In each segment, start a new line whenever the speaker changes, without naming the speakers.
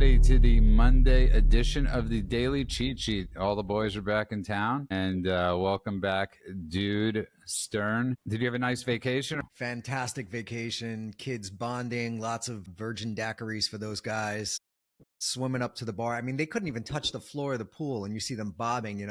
everybody, to the Monday edition of the Daily Cheat Sheet. All the boys are back in town, and welcome back, Dude Stern. Did you have a nice vacation?
Fantastic vacation, kids bonding, lots of virgin daiquiris for those guys, swimming up to the bar. I mean, they couldn't even touch the floor of the pool, and you see them bobbing,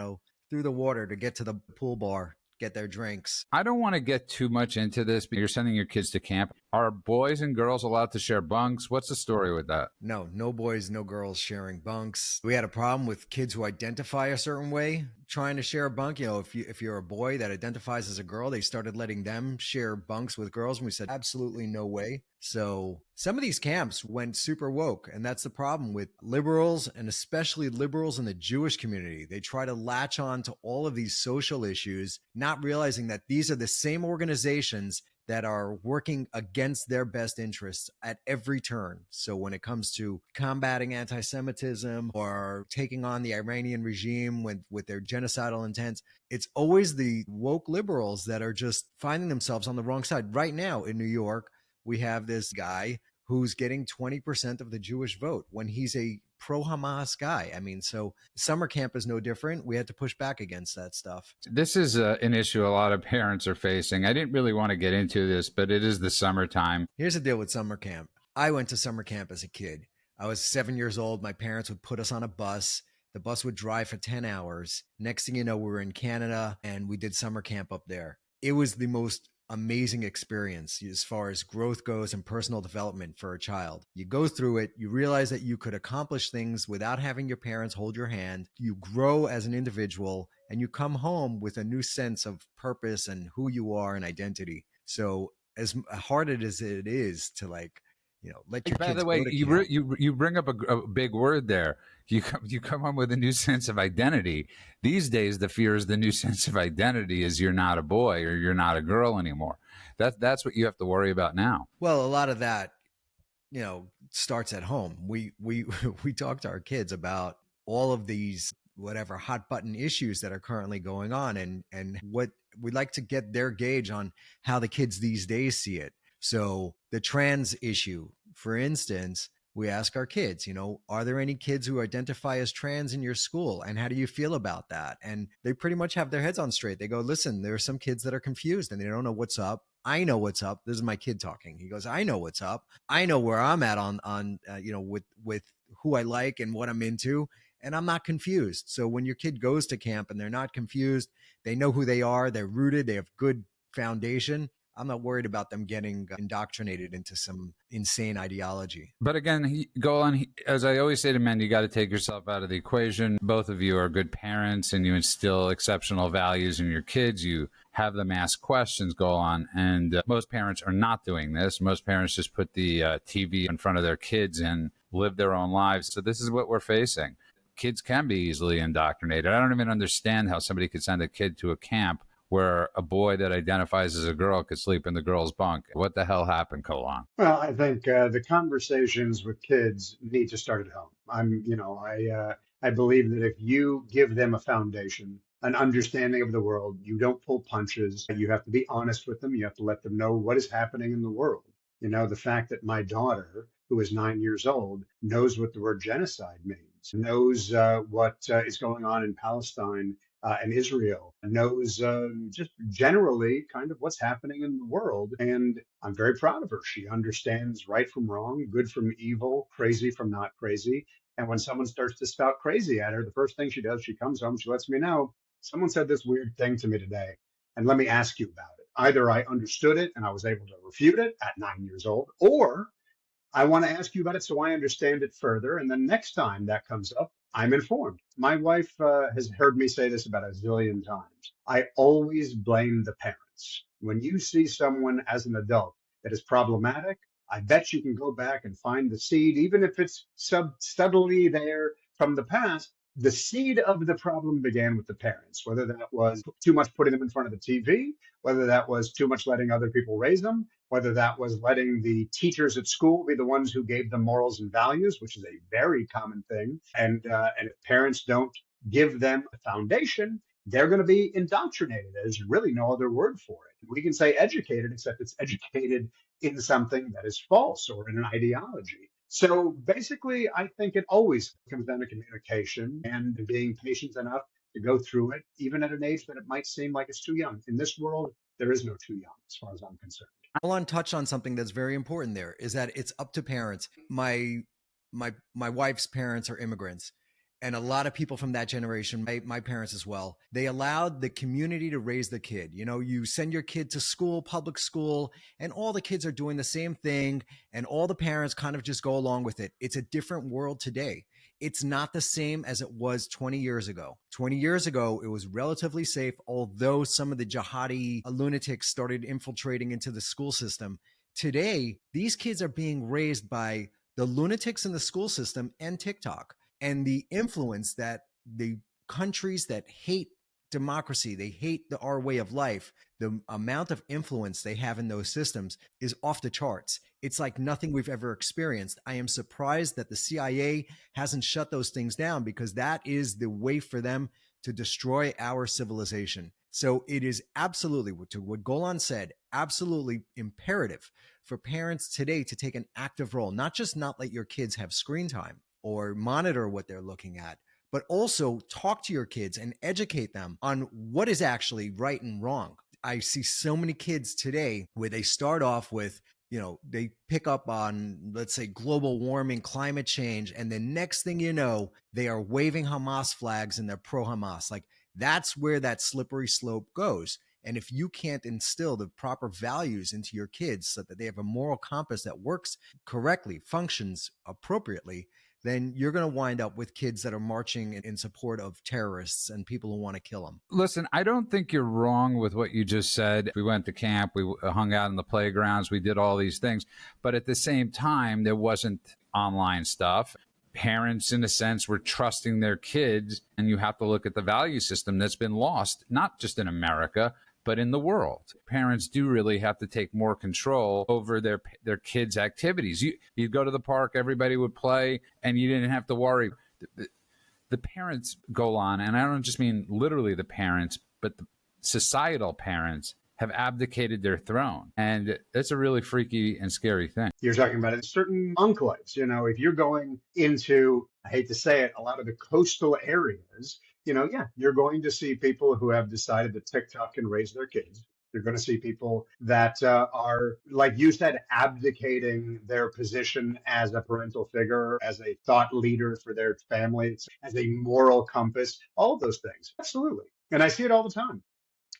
through the water to get to the pool bar, get their drinks.
I don't want to get too much into this, but you're sending your kids to camp. Are boys and girls allowed to share bunks? What's the story with that?
No boys, no girls sharing bunks. We had a problem with kids who identify a certain way trying to share a bunk. If you're a boy that identifies as a girl, they started letting them share bunks with girls, and we said absolutely no way. So some of these camps went super woke, and that's the problem with liberals, and especially liberals in the Jewish community. They try to latch on to all of these social issues, not realizing that these are the same organizations that are working against their best interests at every turn. So when it comes to combating anti-Semitism or taking on the Iranian regime with their genocidal intent, it's always the woke liberals that are just finding themselves on the wrong side. Right now in New York, we have this guy who's getting 20% of the Jewish vote when he's a pro-Hamas guy. I mean, so summer camp is no different. We had to push back against that stuff.
This is an issue a lot of parents are facing. I didn't really want to get into this, but it is the summertime.
Here's the deal with summer camp. I went to summer camp as a kid. I was 7 years old. My parents would put us on a bus. The bus would drive for 10 hours. Next thing you know, we were in Canada and we did summer camp up there. It was the most amazing experience as far as growth goes and personal development for a child. You go through it, you realize that you could accomplish things without having your parents hold your hand. You grow as an individual and you come home with a new sense of purpose and who you are and identity. So as hard as it is to let your kids.
By the way, you bring up a big word there. You come home with a new sense of identity. These days, the fear is the new sense of identity is you're not a boy or you're not a girl anymore. That's what you have to worry about now.
Well, a lot of that, starts at home. We talk to our kids about all of these whatever hot button issues that are currently going on, and what we'd like to get their gauge on how the kids these days see it. So the trans issue, for instance, we ask our kids, are there any kids who identify as trans in your school? And how do you feel about that? And they pretty much have their heads on straight. They go, listen, there are some kids that are confused and they don't know what's up. I know what's up. This is my kid talking. He goes, I know what's up. I know where I'm at on with who I like and what I'm into. And I'm not confused. So when your kid goes to camp and they're not confused, they know who they are. They're rooted. They have good foundation. I'm not worried about them getting indoctrinated into some insane ideology.
But again, as I always say to men, you got to take yourself out of the equation. Both of you are good parents and you instill exceptional values in your kids. You have them ask questions, go on. And most parents are not doing this. Most parents just put the TV in front of their kids and live their own lives. So this is what we're facing. Kids can be easily indoctrinated. I don't even understand how somebody could send a kid to a camp where a boy that identifies as a girl could sleep in the girl's bunk. What the hell happened, Colon?
Well, I think the conversations with kids need to start at home. I believe that if you give them a foundation, an understanding of the world, you don't pull punches. You have to be honest with them. You have to let them know what is happening in the world. The fact that my daughter, who is 9 years old, knows what the word genocide means, knows what is going on in Palestine and Israel, knows just generally kind of what's happening in the world. And I'm very proud of her. She understands right from wrong, good from evil, crazy from not crazy. And when someone starts to spout crazy at her, the first thing she does, she comes home, she lets me know, someone said this weird thing to me today, and let me ask you about it. Either I understood it and I was able to refute it at 9 years old, or I want to ask you about it so I understand it further. And then next time that comes up, I'm informed. My wife has heard me say this about a zillion times. I always blame the parents. When you see someone as an adult that is problematic, I bet you can go back and find the seed, even if it's subtly there from the past. The seed of the problem began with the parents, whether that was too much putting them in front of the TV, whether that was too much letting other people raise them, whether that was letting the teachers at school be the ones who gave them morals and values, which is a very common thing. And if parents don't give them a foundation, they're going to be indoctrinated. There's really no other word for it. We can say educated, except it's educated in something that is false or in an ideology. So basically, I think it always comes down to communication and being patient enough to go through it, even at an age that it might seem like it's too young. In this world, there is no too young, as far as I'm concerned.
Alan touched on something that's very important there, is that it's up to parents. My wife's parents are immigrants, and a lot of people from that generation, my parents as well, they allowed the community to raise the kid. You know, you send your kid to school, public school, and all the kids are doing the same thing, and all the parents kind of just go along with it. It's a different world today. It's not the same as it was 20 years ago. 20 years ago, it was relatively safe, although some of the jihadi lunatics started infiltrating into the school system. Today, these kids are being raised by the lunatics in the school system and TikTok. And the influence that the countries that hate democracy, they hate our way of life, the amount of influence they have in those systems is off the charts. It's like nothing we've ever experienced. I am surprised that the CIA hasn't shut those things down, because that is the way for them to destroy our civilization. So it is absolutely, to what Golan said, absolutely imperative for parents today to take an active role, not just not let your kids have screen time or monitor what they're looking at, but also talk to your kids and educate them on what is actually right and wrong. I see so many kids today where they start off with, you know, they pick up on, let's say, global warming, climate change, and the next thing you know, they are waving Hamas flags and they're pro-Hamas. Like, that's where that slippery slope goes. And if you can't instill the proper values into your kids so that they have a moral compass that works correctly, functions appropriately, then you're going to wind up with kids that are marching in support of terrorists and people who want to kill them.
Listen, I don't think you're wrong with what you just said. We went to camp, we hung out in the playgrounds, we did all these things. But at the same time, there wasn't online stuff. Parents, in a sense, were trusting their kids. And you have to look at the value system that's been lost, not just in America, but in the world. Parents do really have to take more control over their kids' activities. You'd go to the park, everybody would play, and you didn't have to worry. The parents go on, and I don't just mean literally the parents, but the societal parents have abdicated their throne. And that's a really freaky and scary thing.
You're talking about in certain enclaves. You know, if you're going into, I hate to say it, a lot of the coastal areas, you know, yeah, you're going to see people who have decided that TikTok can raise their kids. You're going to see people that are, like you said, abdicating their position as a parental figure, as a thought leader for their families, as a moral compass, all of those things. Absolutely. And I see it all the time.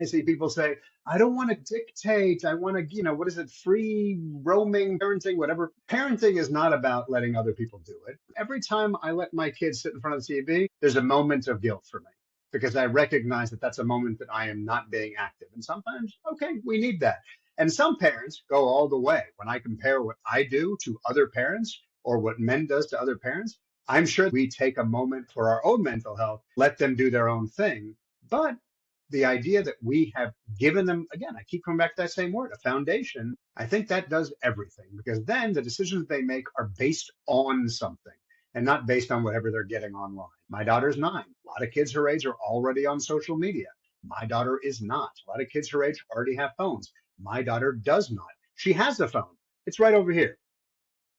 I see people say, I don't want to dictate. I want to, you know, what is it? Free roaming parenting, whatever. Parenting is not about letting other people do it. Every time I let my kids sit in front of the TV, there's a moment of guilt for me, because I recognize that that's a moment that I am not being active. And sometimes, okay, we need that. And some parents go all the way. When I compare what I do to other parents or what men does to other parents, I'm sure we take a moment for our own mental health, let them do their own thing. But the idea that we have given them, again, I keep coming back to that same word, a foundation, I think that does everything, because then the decisions they make are based on something and not based on whatever they're getting online. My daughter's 9. A lot of kids her age are already on social media. My daughter is not. A lot of kids her age already have phones. My daughter does not. She has a phone. It's right over here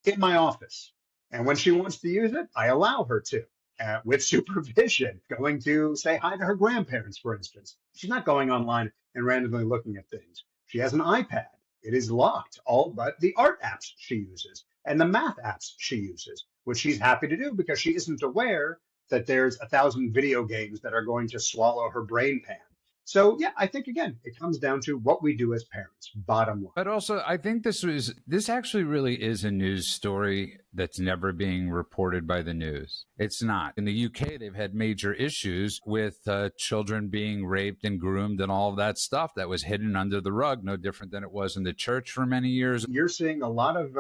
in my office. And when she wants to use it, I allow her to. With supervision, going to say hi to her grandparents, for instance. She's not going online and randomly looking at things. She has an iPad. It is locked, all but the art apps she uses and the math apps she uses, which she's happy to do because she isn't aware that there's 1,000 video games that are going to swallow her brain pan. So, yeah, I think, again, it comes down to what we do as parents, bottom line.
But also, I think this actually really is a news story that's never being reported by the news. It's not. In the UK, they've had major issues with children being raped and groomed and all of that stuff that was hidden under the rug, no different than it was in the church for many years.
You're seeing a lot of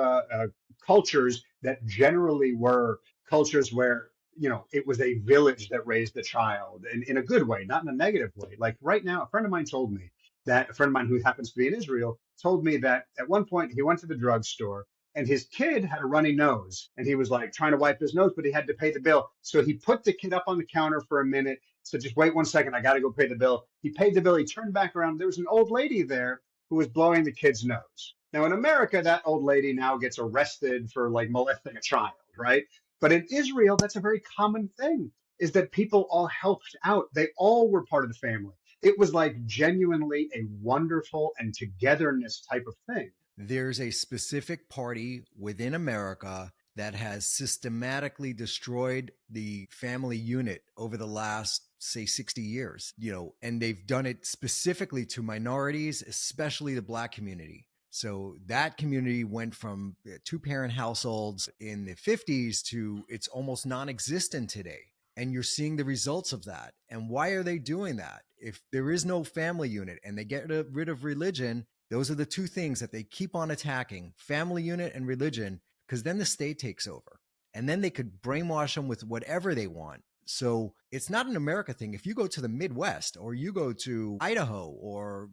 cultures that generally were cultures where, you know, it was a village that raised the child, and in a good way, not in a negative way. Like right now, a friend of mine told me that, a friend of mine who happens to be in Israel told me that at one point he went to the drugstore and his kid had a runny nose and he was like trying to wipe his nose, but he had to pay the bill. So he put the kid up on the counter for a minute. So just wait 1 second. I got to go pay the bill. He paid the bill. He turned back around. There was an old lady there who was blowing the kid's nose. Now, in America, that old lady now gets arrested for like molesting a child, right? But in Israel, that's a very common thing, is that people all helped out. They all were part of the family. It was like genuinely a wonderful and togetherness type of thing.
There's a specific party within America that has systematically destroyed the family unit over the last, say, 60 years, and they've done it specifically to minorities, especially the Black community. So that community went from two-parent households in the 50s to it's almost non-existent today. And you're seeing the results of that. And why are they doing that? If there is no family unit and they get rid of religion, those are the two things that they keep on attacking, family unit and religion, because then the state takes over. And then they could brainwash them with whatever they want. So it's not an America thing. If you go to the Midwest or you go to Idaho or,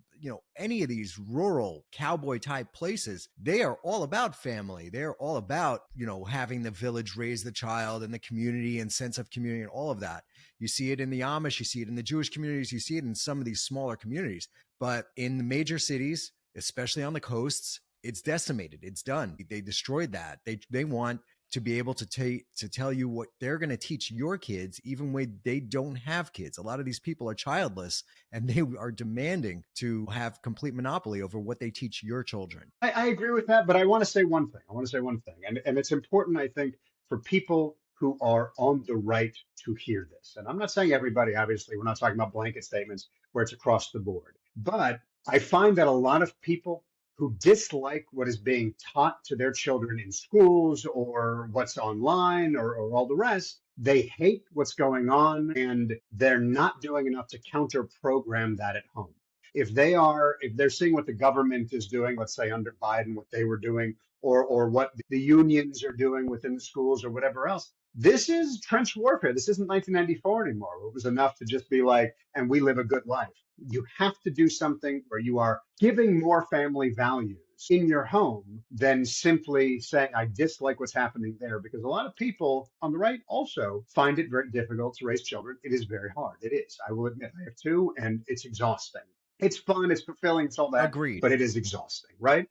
any of these rural cowboy type places, they are all about family. They're all about, having the village raise the child and the community and sense of community and all of that. You see it in the Amish, you see it in the Jewish communities, you see it in some of these smaller communities. But in the major cities, especially on the coasts, it's decimated. It's done. They destroyed that. They want to be able to tell you what they're going to teach your kids, even when they don't have kids. A lot of these people are childless, and they are demanding to have complete monopoly over what they teach your children.
I agree with that, but I want to say one thing. And it's important, I think, for people who are on the right to hear this. And I'm not saying everybody, obviously, we're not talking about blanket statements where it's across the board. But I find that a lot of people who dislike what is being taught to their children in schools or what's online or all the rest, they hate what's going on and they're not doing enough to counter program that at home. If they're seeing what the government is doing, let's say under Biden, what they were doing, or what the unions are doing within the schools or whatever else, this is trench warfare. This isn't 1994 anymore. It was enough to just be like, and we live a good life. You have to do something where you are giving more family values in your home than simply saying, I dislike what's happening there. Because a lot of people on the right also find it very difficult to raise children. It is very hard. It is. I will admit, I have two, and it's exhausting. It's fun, it's fulfilling, it's all that.
Agreed.
But it is exhausting, right?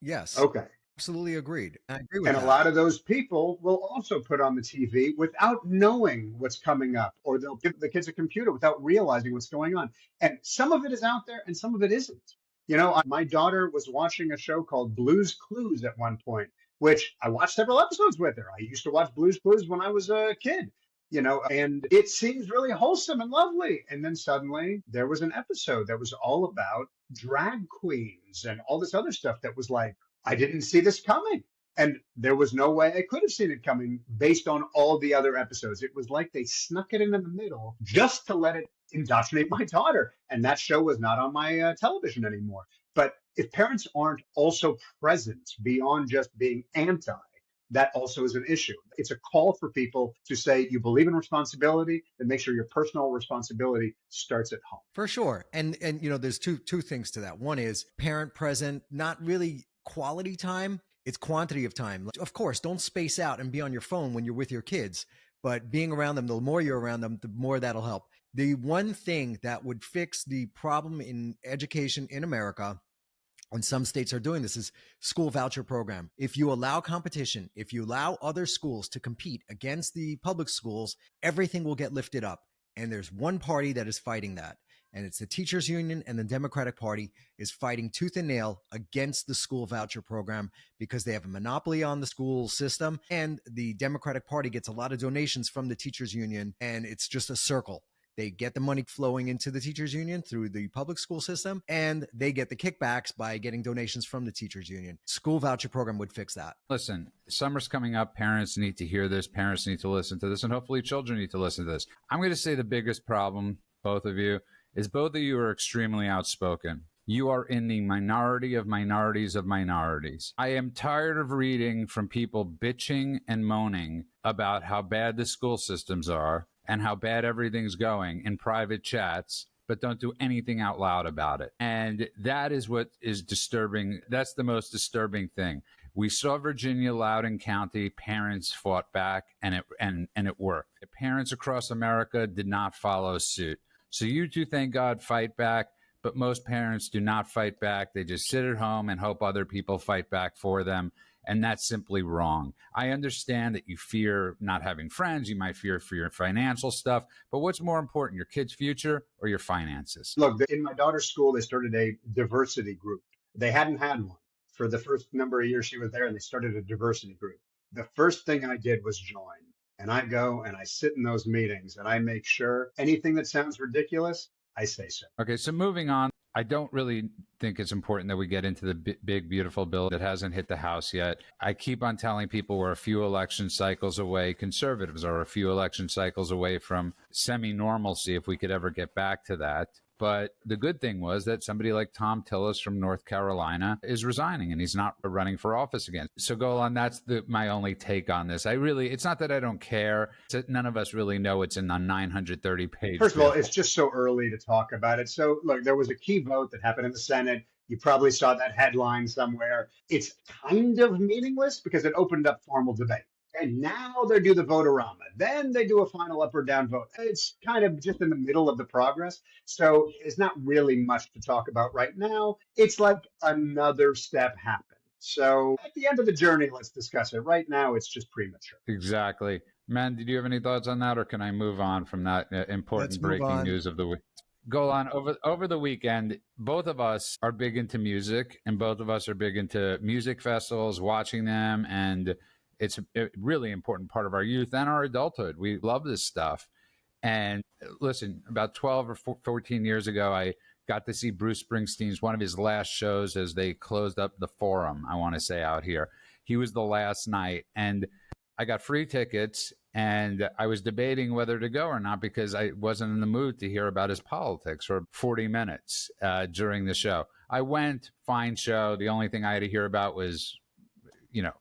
Yes.
Okay.
Absolutely agreed. I agree with
And
that.
a lot of those people will also put on the TV without knowing what's coming up, or they'll give the kids a computer without realizing what's going on. And some of it is out there and some of it isn't. My daughter was watching a show called Blue's Clues at one point, which I watched several episodes with her. I used to watch Blue's Clues when I was a kid, and it seems really wholesome and lovely. And then suddenly there was an episode that was all about drag queens and all this other stuff that was like, I didn't see this coming. And there was no way I could have seen it coming based on all the other episodes. It was like they snuck it in the middle just to let it indoctrinate my daughter. And that show was not on my television anymore. But if parents aren't also present beyond just being anti, that also is an issue. It's a call for people to say, you believe in responsibility, then make sure your personal responsibility starts at home.
For sure. And there's two things to that. One is parent present, not really quality time. It's quantity of time. Of course, don't space out and be on your phone when you're with your kids, but being around them, the more you're around them, the more that'll help. The one thing that would fix the problem in education in America, and some states are doing this, is school voucher program. If you allow competition, if you allow other schools to compete against the public schools, everything will get lifted up. And there's one party that is fighting that. And it's the teachers union, and the Democratic Party is fighting tooth and nail against the school voucher program because they have a monopoly on the school system. And the Democratic Party gets a lot of donations from the teachers union, and it's just a circle. They get the money flowing into the teachers union through the public school system, and they get the kickbacks by getting donations from the teachers union. School voucher program would fix that.
Listen, summer's coming up. Parents need to hear this. Parents need to listen to this, and hopefully children need to listen to this. I'm going to say the biggest problem, both of you, is both of you are extremely outspoken. You are in the minority of minorities of minorities. I am tired of reading from people bitching and moaning about how bad the school systems are and how bad everything's going in private chats, but don't do anything out loud about it. And that is what is disturbing. That's the most disturbing thing. We saw Virginia, Loudoun County, parents fought back, and it worked. Parents across America did not follow suit. So you two, thank God, fight back, but most parents do not fight back. They just sit at home and hope other people fight back for them. And that's simply wrong. I understand that you fear not having friends. You might fear for your financial stuff. But what's more important, your kid's future or your finances?
Look, in my daughter's school, they started a diversity group. They hadn't had one for the first number of years she was there, and they started a diversity group. The first thing I did was join. And I go and I sit in those meetings and I make sure anything that sounds ridiculous, I say so.
Okay, so moving on. I don't really think it's important that we get into the big, beautiful bill that hasn't hit the House yet. I keep on telling people we're a few election cycles away. Conservatives are a few election cycles away from semi-normalcy, if we could ever get back to that. But the good thing was that somebody like Tom Tillis from North Carolina is resigning and he's not running for office again. So Golan, that's my only take on this. It's not that I don't care. It's that none of us really know it's in the 930-page.
First of all, it's just so early to talk about it. So look, there was a key vote that happened in the Senate. You probably saw that headline somewhere. It's kind of meaningless because it opened up formal debate. And now they do the vote-a-rama. Then they do a final up or down vote. It's kind of just in the middle of the progress. So there's not really much to talk about right now. It's like another step happened. So at the end of the journey, let's discuss it. Right now, it's just premature.
Exactly. Man, did you have any thoughts on that, or can I move on from that important breaking news of the week? Golan, over the weekend, both of us are big into music, and both of us are big into music festivals, watching them, and it's a really important part of our youth and our adulthood. We love this stuff. And listen, about 12 or 14 years ago, I got to see Bruce Springsteen's one of his last shows as they closed up the Forum, I want to say, out here. He was the last night, and I got free tickets, and I was debating whether to go or not because I wasn't in the mood to hear about his politics for 40 minutes during the show. I went, fine show. The only thing I had to hear about was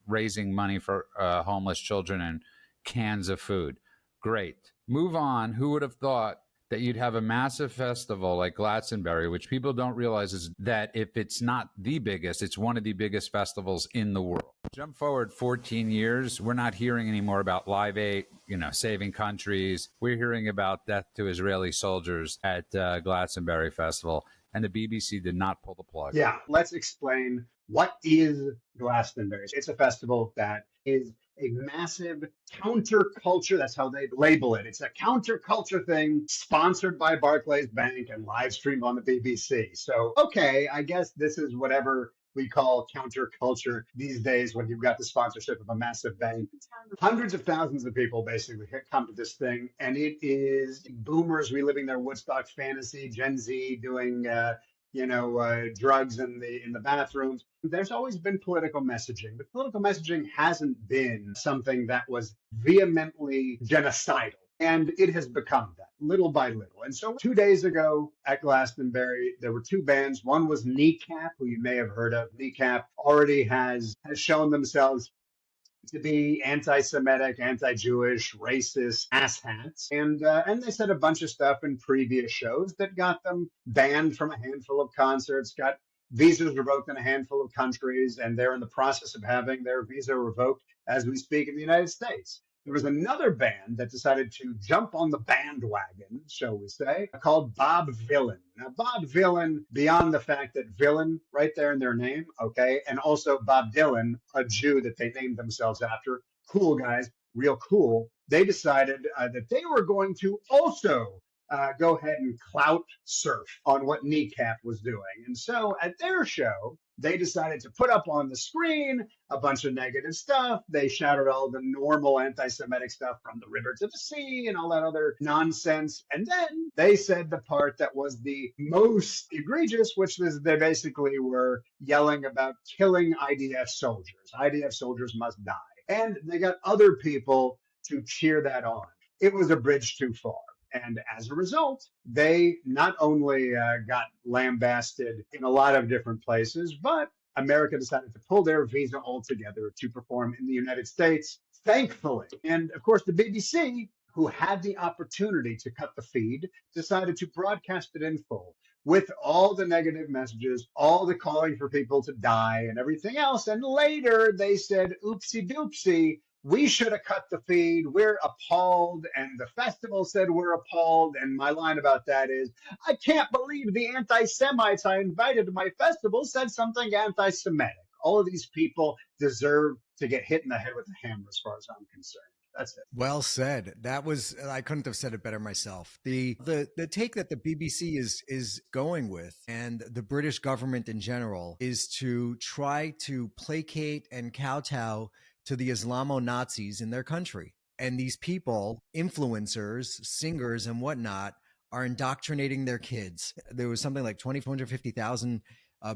raising money for homeless children and cans of food. Great. Move on. Who would have thought that you'd have a massive festival like Glastonbury, which people don't realize is that if it's not the biggest, it's one of the biggest festivals in the world. Jump forward 14 years. We're not hearing anymore about Live 8, saving countries. We're hearing about death to Israeli soldiers at Glastonbury Festival. And the BBC did not pull the plug.
Yeah, let's explain what is Glastonbury. It's a festival that is a massive counterculture. That's how they label it. It's a counterculture thing sponsored by Barclays Bank and live streamed on the BBC. So, okay, I guess this is whatever we call counterculture these days when you've got the sponsorship of a massive bank. Hundreds of thousands of people basically come to this thing, and it is boomers reliving their Woodstock fantasy, Gen Z doing drugs in the bathrooms. There's always been political messaging, but political messaging hasn't been something that was vehemently genocidal. And it has become that little by little. And so 2 days ago at Glastonbury, there were two bands. One was Kneecap, who you may have heard of. Kneecap already has shown themselves to be anti-Semitic, anti-Jewish, racist asshats. And they said a bunch of stuff in previous shows that got them banned from a handful of concerts, got visas revoked in a handful of countries, and they're in the process of having their visa revoked as we speak in the United States. There was another band that decided to jump on the bandwagon, shall we say, called Bob Villain. Now, Bob Villain, beyond the fact that villain right there in their name, okay, and also Bob Dylan, a Jew that they named themselves after, cool guys, real cool, they decided that they were going to also go ahead and clout surf on what Kneecap was doing. And so at their show, they decided to put up on the screen a bunch of negative stuff. They shouted all the normal anti-Semitic stuff from the river to the sea and all that other nonsense. And then they said the part that was the most egregious, which was they basically were yelling about killing IDF soldiers. IDF soldiers must die. And they got other people to cheer that on. It was a bridge too far. And as a result, they not only got lambasted in a lot of different places, but America decided to pull their visa altogether to perform in the United States, thankfully. And of course, the BBC, who had the opportunity to cut the feed, decided to broadcast it in full with all the negative messages, all the calling for people to die and everything else. And later they said, oopsie doopsie, we should have cut the feed. We're appalled. And the festival said we're appalled. And my line about that is, I can't believe the anti-Semites I invited to my festival said something anti-Semitic. All of these people deserve to get hit in the head with a hammer as far as I'm concerned. That's it.
Well said. That was, I couldn't have said it better myself. The take that the BBC is going with, and the British government in general, is to try to placate and kowtow to the Islamo-Nazis in their country. And these people, influencers, singers and whatnot, are indoctrinating their kids. There was something like 250,000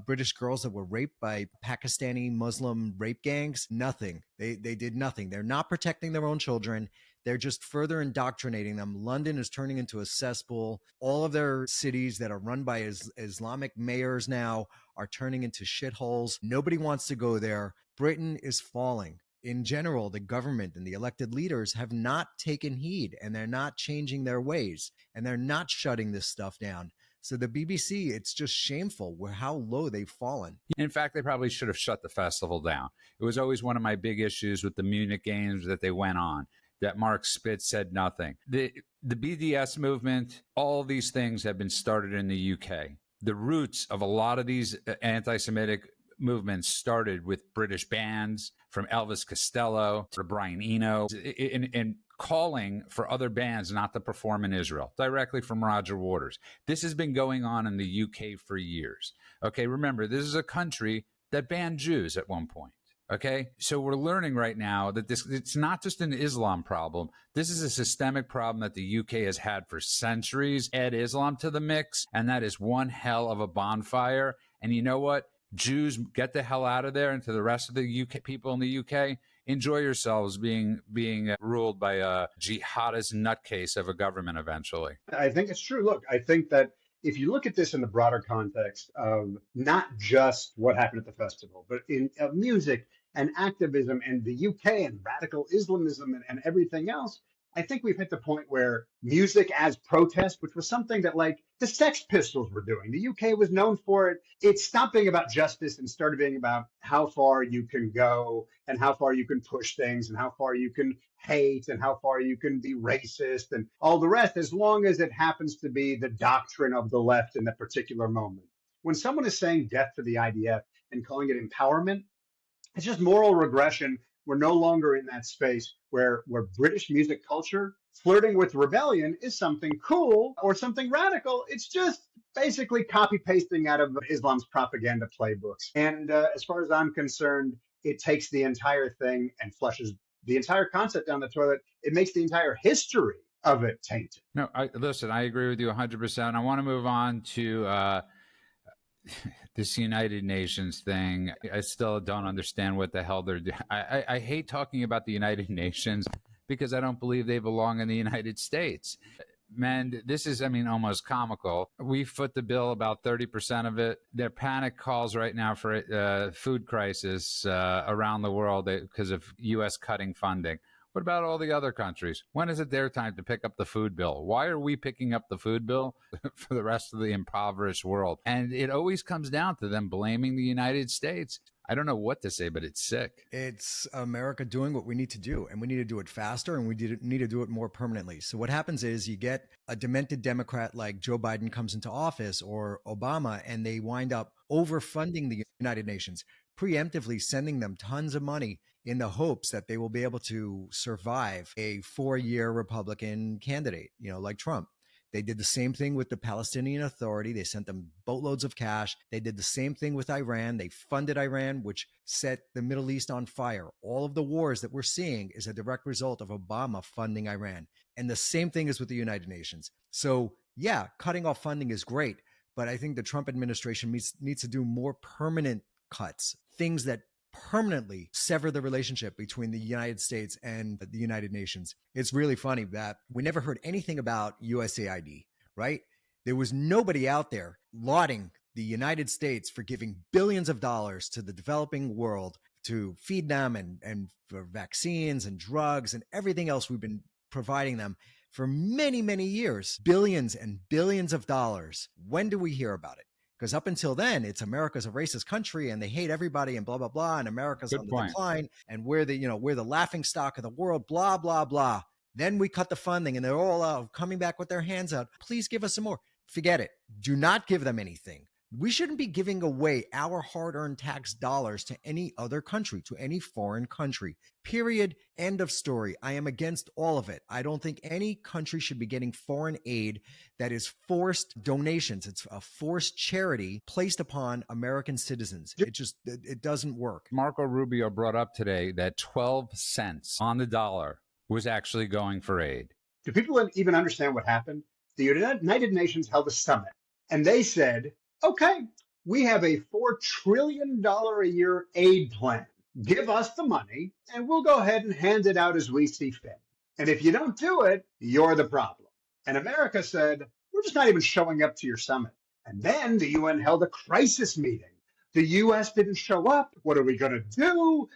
British girls that were raped by Pakistani Muslim rape gangs. Nothing. They did nothing. They're not protecting their own children. They're just further indoctrinating them. London is turning into a cesspool. All of their cities that are run by Islamic mayors now are turning into shitholes. Nobody wants to go there. Britain is falling. In general, the government and the elected leaders have not taken heed, and they're not changing their ways, and they're not shutting this stuff down. So the BBC, it's just shameful how low they've fallen.
In fact, they probably should have shut the festival down. It was always one of my big issues with the Munich games that they went on, that Mark Spitz said nothing. The BDS movement, all these things have been started in the UK. The roots of a lot of these anti-Semitic movements started with British bands, from Elvis Costello to Brian Eno, and calling for other bands not to perform in Israel, directly from Roger Waters. This has been going on in the UK for years. Okay, remember, this is a country that banned Jews at one point. Okay, so we're learning right now that it's not just an Islam problem. This is a systemic problem that the UK has had for centuries. Add Islam to the mix, and that is one hell of a bonfire. And you know what? Jews, get the hell out of there, and to the rest of the UK people in the UK, enjoy yourselves being ruled by a jihadist nutcase of a government eventually.
I think it's true. Look, I think that if you look at this in the broader context of not just what happened at the festival, but in music and activism and the UK and radical Islamism and everything else, I think we've hit the point where music as protest, which was something that like the Sex Pistols were doing, the UK was known for it. It stopped being about justice and started being about how far you can go and how far you can push things and how far you can hate and how far you can be racist and all the rest, as long as it happens to be the doctrine of the left in that particular moment. When someone is saying death to the IDF and calling it empowerment, it's just moral regression. We're no longer in that space where British music culture flirting with rebellion is something cool or something radical. It's just basically copy pasting out of Islam's propaganda playbooks. And as far as I'm concerned, it takes the entire thing and flushes the entire concept down the toilet. It makes the entire history of it tainted.
No, listen, I agree with you 100%. I want to move on to this United Nations thing. I still don't understand what the hell they're doing. I hate talking about the United Nations because I don't believe they belong in the United States. Man, this is, almost comical. We foot the bill about 30% of it. There are panic calls right now for food crisis around the world because of U.S. cutting funding. What about all the other countries? When is it their time to pick up the food bill? Why are we picking up the food bill for the rest of the impoverished world? And it always comes down to them blaming the United States. I don't know what to say, but it's sick.
It's America doing what we need to do, and we need to do it faster, and we need to do it more permanently. So what happens is you get a demented Democrat like Joe Biden comes into office, or Obama, and they wind up overfunding the United Nations, preemptively sending them tons of money in the hopes that they will be able to survive a 4-year Republican candidate, like Trump. They did the same thing with the Palestinian Authority. They sent them boatloads of cash. They did the same thing with Iran. They funded Iran, which set the Middle East on fire. All of the wars that we're seeing is a direct result of Obama funding Iran. And the same thing is with the United Nations. So yeah, cutting off funding is great, but I think the Trump administration needs to do more permanent cuts, things that permanently sever the relationship between the United States and the United Nations. It's really funny that we never heard anything about USAID, right? There was nobody out there lauding the United States for giving billions of dollars to the developing world to feed them and for vaccines and drugs and everything else we've been providing them for many, many years. Billions and billions of dollars. When do we hear about it? Because up until then, it's America's a racist country and they hate everybody and blah, blah, blah. And America's
Good
on the
point.
decline and we're the laughing stock of the world, blah, blah, blah. Then we cut the funding and they're all coming back with their hands out. Please give us some more. Forget it. Do not give them anything. We shouldn't be giving away our hard-earned tax dollars to any other country, to any foreign country. Period. End of story. I am against all of it. I don't think any country should be getting foreign aid that is forced donations. It's a forced charity placed upon American citizens. It doesn't work.
Marco Rubio brought up today that 12 cents on the dollar was actually going for aid.
Do people even understand what happened? The United Nations held a summit and they said, okay, we have a $4 trillion a year aid plan. Give us the money and we'll go ahead and hand it out as we see fit. And if you don't do it, you're the problem. And America said, we're just not even showing up to your summit. And then the UN held a crisis meeting. The US didn't show up. What are we going to do?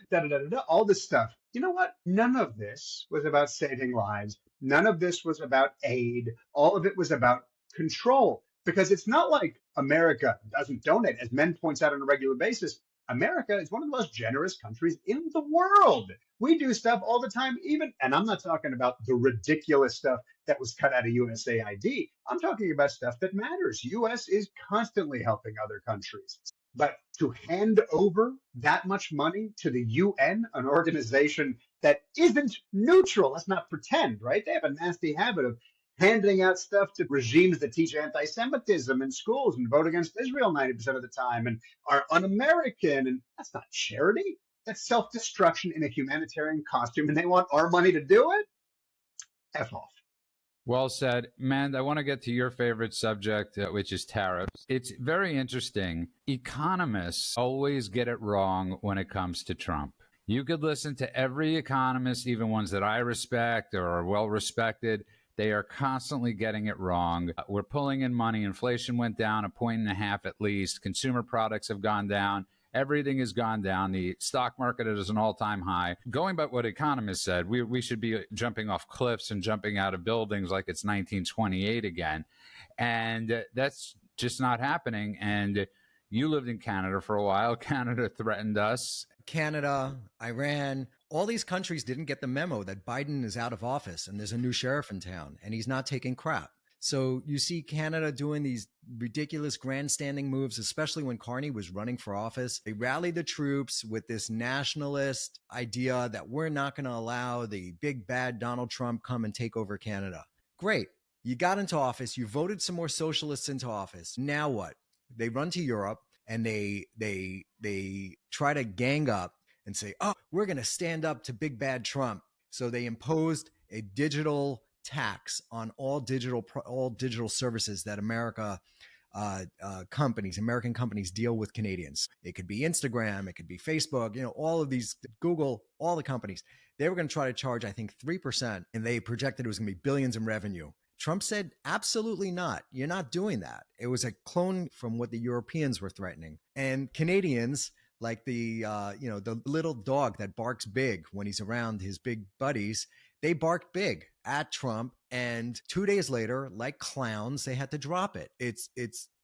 All this stuff. You know what? None of this was about saving lives. None of this was about aid. All of it was about control. Because it's not like America doesn't donate. As Men points out on a regular basis, America is one of the most generous countries in the world. We do stuff all the time, and I'm not talking about the ridiculous stuff that was cut out of USAID. I'm talking about stuff that matters. US is constantly helping other countries. But to hand over that much money to the UN, an organization that isn't neutral, let's not pretend, right? They have a nasty habit of handing out stuff to regimes that teach anti-Semitism in schools and vote against Israel 90% of the time and are un-American. And that's not charity. That's self-destruction in a humanitarian costume. And they want our money to do it? F off.
Well said. Mand, I want to get to your favorite subject, which is tariffs. It's very interesting. Economists always get it wrong when it comes to Trump. You could listen to every economist, even ones that I respect or are well respected. They are constantly getting it wrong. We're pulling in money. Inflation went down 1.5 points at least. Consumer products have gone down. Everything has gone down. The stock market is an all-time high. Going by what economists said, we should be jumping off cliffs and jumping out of buildings like it's 1928 again. And that's just not happening. And you lived in Canada for a while. Canada threatened us.
Canada, Iran, all these countries didn't get the memo that Biden is out of office and there's a new sheriff in town and he's not taking crap. So you see Canada doing these ridiculous grandstanding moves, especially when Carney was running for office. They rallied the troops with this nationalist idea that we're not going to allow the big bad Donald Trump come and take over Canada. Great. You got into office. You voted some more socialists into office. Now what? They run to Europe and they try to gang up and say, oh, we're going to stand up to big bad Trump. So they imposed a digital tax on all digital services that American companies deal with Canadians. It could be Instagram, it could be Facebook, all of these, Google, all the companies. They were going to try to charge, I think, 3%, and they projected it was going to be billions in revenue. Trump said, absolutely not. You're not doing that. It was a clone from what the Europeans were threatening. And Canadians, like the little dog that barks big when he's around his big buddies, they barked big at Trump. And 2 days later, like clowns, they had to drop it. It's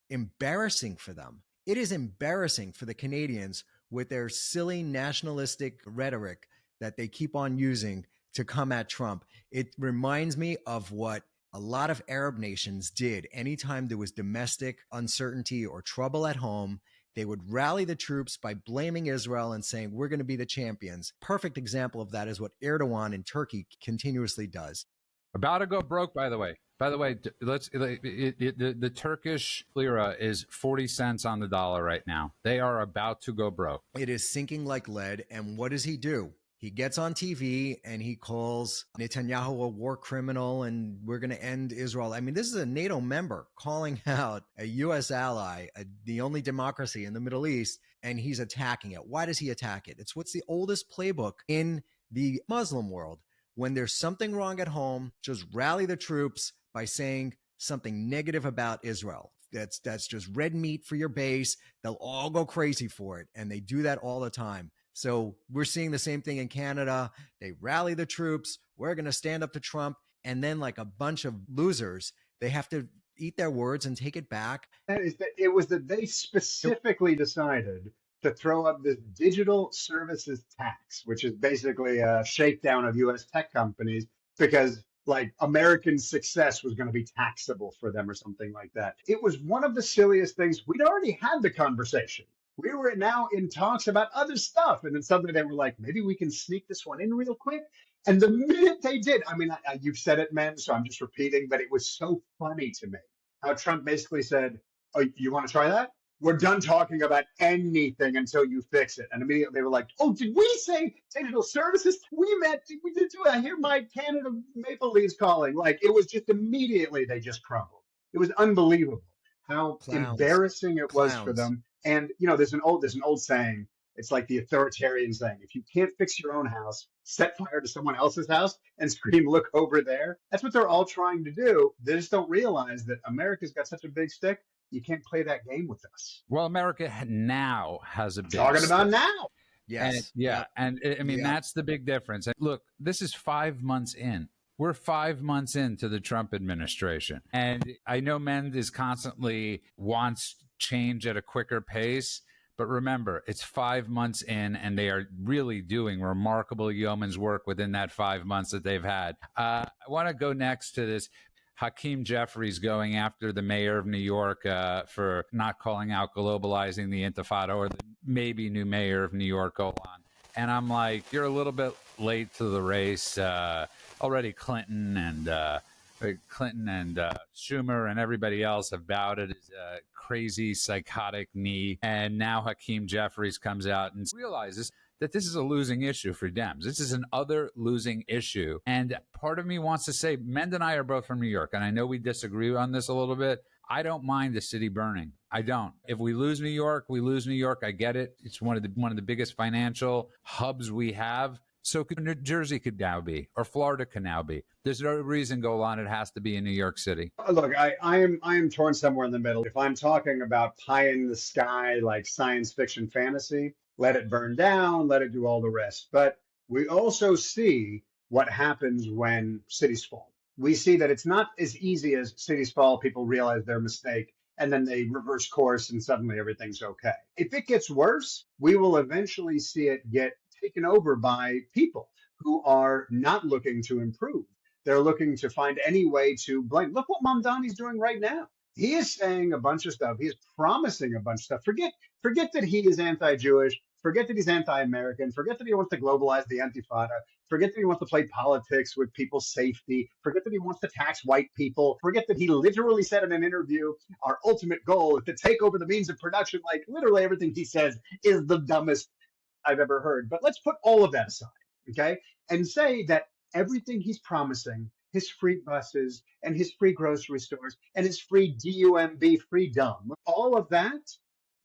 embarrassing for them. It is embarrassing for the Canadians with their silly nationalistic rhetoric that they keep on using to come at Trump. It reminds me of what a lot of Arab nations did. Anytime there was domestic uncertainty or trouble at home, they would rally the troops by blaming Israel and saying, we're going to be the champions. Perfect example of that is what Erdogan in Turkey continuously does.
About to go broke, by the way. The Turkish lira is 40 cents on the dollar right now. They are about to go broke.
It is sinking like lead. And what does he do? He gets on TV and he calls Netanyahu a war criminal and we're going to end Israel. I mean, this is a NATO member calling out a U.S. ally, the only democracy in the Middle East, and he's attacking it. Why does he attack it? It's what's the oldest playbook in the Muslim world. When there's something wrong at home, just rally the troops by saying something negative about Israel. That's just red meat for your base. They'll all go crazy for it. And they do that all the time. So we're seeing the same thing in Canada. They rally the troops. We're going to stand up to Trump. And then like a bunch of losers, they have to eat their words and take it back.
That is that it was that they specifically decided to throw up this digital services tax, which is basically a shakedown of US tech companies because like American success was going to be taxable for them or something like that. It was one of the silliest things. We'd already had the conversation. We were now in talks about other stuff. And then suddenly they were like, maybe we can sneak this one in real quick. And the minute they did, I mean, you've said it, man, so I'm just repeating, but it was so funny to me how Trump basically said, oh, you want to try that? We're done talking about anything until you fix it. And immediately they were like, oh, did we say digital services? We did do it. I hear my Canada Maple Leafs calling. Like it was just immediately they just crumbled. It was unbelievable how
Clowns.
embarrassing it was for
Clowns.
them. And you know, there's an old saying. It's like the authoritarian saying, if you can't fix your own house, set fire to someone else's house and scream, look over there. That's what they're all trying to do. They just don't realize that America's got such a big stick. You can't play that game with us.
Well, America now has a big
Talking
stick.
about now.
Yes.
And I mean, that's the big difference. And look, this is 5 months in. We're 5 months into the Trump administration. And I know Mendes constantly wants change at a quicker pace. But remember, it's 5 months in, and they are really doing remarkable yeoman's work within that 5 months that they've had. I want to go next to this. Hakeem Jeffries going after the mayor of New York for not calling out globalizing the Intifada, or the maybe new mayor of New York, Golan. And I'm like, you're a little bit late to the race. Already Clinton and Schumer and everybody else have bowed at his crazy, psychotic knee. And now Hakeem Jeffries comes out and realizes that this is a losing issue for Dems. This is an other losing issue. And part of me wants to say, Mend and I are both from New York, and I know we disagree on this a little bit. I don't mind the city burning. I don't. If we lose New York, we lose New York. I get it. It's one of the biggest financial hubs we have. So New Jersey could now be, or Florida can now be. There's no reason, Golan, it has to be in New York City.
Look, I am torn somewhere in the middle. If I'm talking about pie in the sky, like science fiction fantasy, let it burn down, let it do all the rest. But we also see what happens when cities fall. We see that it's not as easy as cities fall, people realize their mistake, and then they reverse course and suddenly everything's okay. If it gets worse, we will eventually see it get taken over by people who are not looking to improve. They're looking to find any way to blame. Look what Mamdani's doing right now. He is saying a bunch of stuff. He is promising a bunch of stuff. Forget that he is anti-Jewish. Forget that he's anti-American. Forget that he wants to globalize the Intifada. Forget that he wants to play politics with people's safety. Forget that he wants to tax white people. Forget that he literally said in an interview, our ultimate goal is to take over the means of production. Like literally everything he says is the dumbest I've ever heard. But let's put all of that aside, okay? And say that everything he's promising, his free buses and his free grocery stores and his free DUMB freedom, all of that,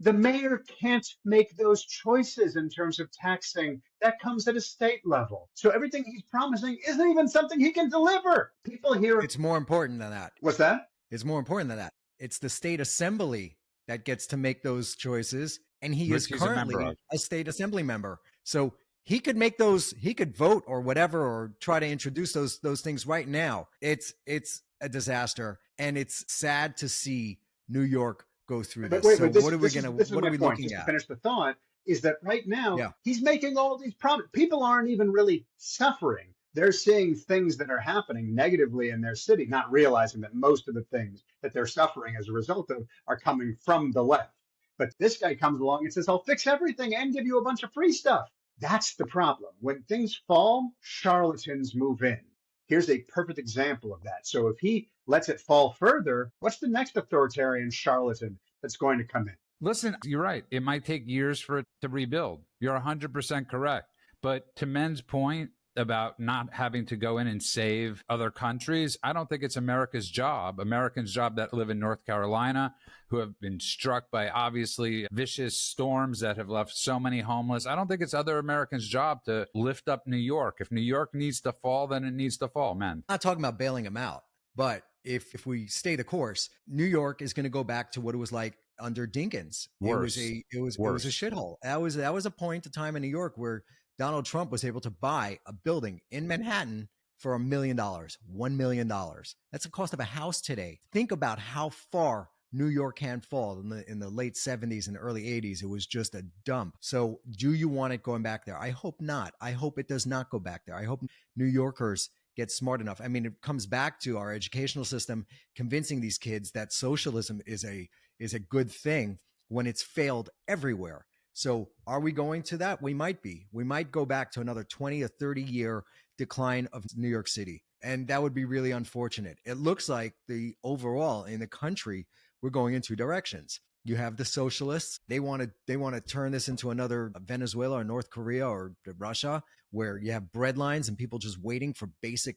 the mayor can't make those choices in terms of taxing. That comes at a state level. So everything he's promising isn't even something he can deliver. People hear
It's more important than that.
What's that?
It's more important than that. It's the state assembly that gets to make those choices. And he is currently a state assembly member. So he could make those, he could vote or whatever, or try to introduce those things right now. It's a disaster. And it's sad to see New York go through this.
Wait,
so what are we looking
just
at?
to finish the thought is that right now he's making all these promises. People aren't even really suffering. They're seeing things that are happening negatively in their city, not realizing that most of the things that they're suffering as a result of are coming from the left. But this guy comes along and says, I'll fix everything and give you a bunch of free stuff. That's the problem. When things fall, charlatans move in. Here's a perfect example of that. So if he lets it fall further, what's the next authoritarian charlatan that's going to come in?
Listen, you're right. It might take years for it to rebuild. You're 100% correct. But to Men's point about not having to go in and save other countries, I don't think it's Americans' job that live in North Carolina, who have been struck by obviously vicious storms that have left so many homeless. I don't think it's other Americans' job to lift up New York. If New York needs to fall, then it needs to fall, man.
I'm not talking about bailing them out, but if we stay the course, New York is going to go back to what it was like under Dinkins.
Worse.
It was a shithole. That was a point of time in New York where Donald Trump was able to buy a building in Manhattan for $1 million, $1 million. That's the cost of a house today. Think about how far New York can fall. In the late 70s and early 80s, it was just a dump. So do you want it going back there? I hope not. I hope it does not go back there. I hope New Yorkers get smart enough. I mean, it comes back to our educational system convincing these kids that socialism is a good thing when it's failed everywhere. So are we going to that? We might be. We might go back to another 20 or 30 year decline of New York City. And that would be really unfortunate. It looks like the overall in the country, we're going in two directions. You have the socialists. They want to turn this into another Venezuela or North Korea or Russia, where you have bread lines and people just waiting for basic